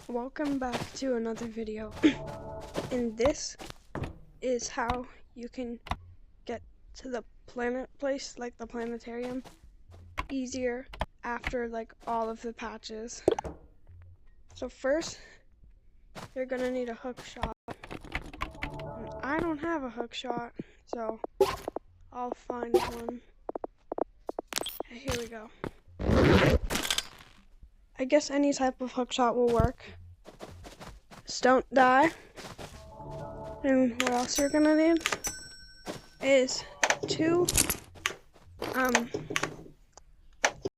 Welcome back to another video. And this is how you can get to the planet place, like the planetarium, easier after like all of the patches. So first, you're gonna need a hook shot. And I don't have a hook shot, so I'll find one. Here we go. I guess any type of hook shot will work. Just don't die. And what else you're gonna need is two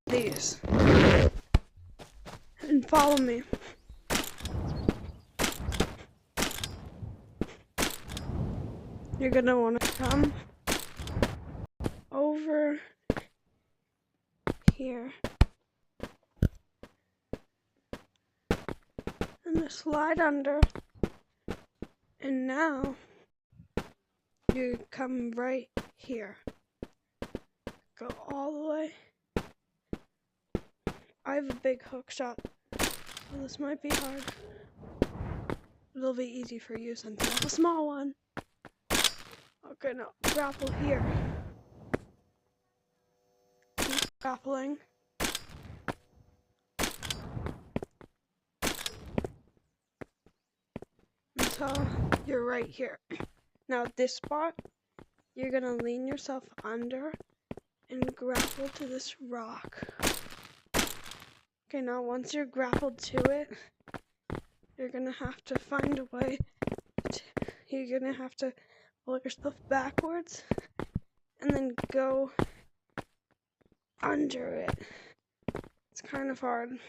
these. And follow me. You're gonna wanna come over here. And just slide under. And now you come right here. Go all the way. I have a big hook shot, so this might be hard. It'll be easy for you since I have a small one. Okay, now grapple here. Keep grappling. Until you're right here. Now at this spot, you're gonna lean yourself under and grapple to this rock. Okay, now once you're grappled to it, you're gonna have to find a way you're gonna have to pull yourself backwards and then go under it. It's kind of hard.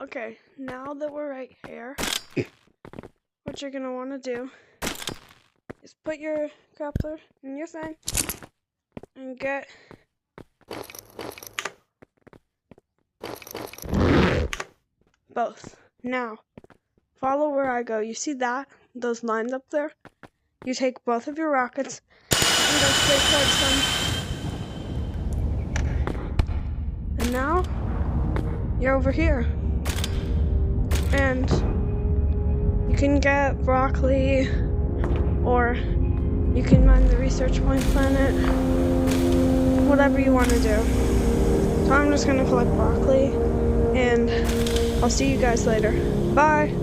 Okay, now that we're right here, what you're gonna want to do is put your grappler in your thing and get both. Now, follow where I go. You see that? Those lines up there? You take both of your rockets and go straight towards them. And now, you're over here. And you can get broccoli, or you can mine the research point planet, whatever you want to do. So I'm just going to collect broccoli, and I'll see you guys later. Bye!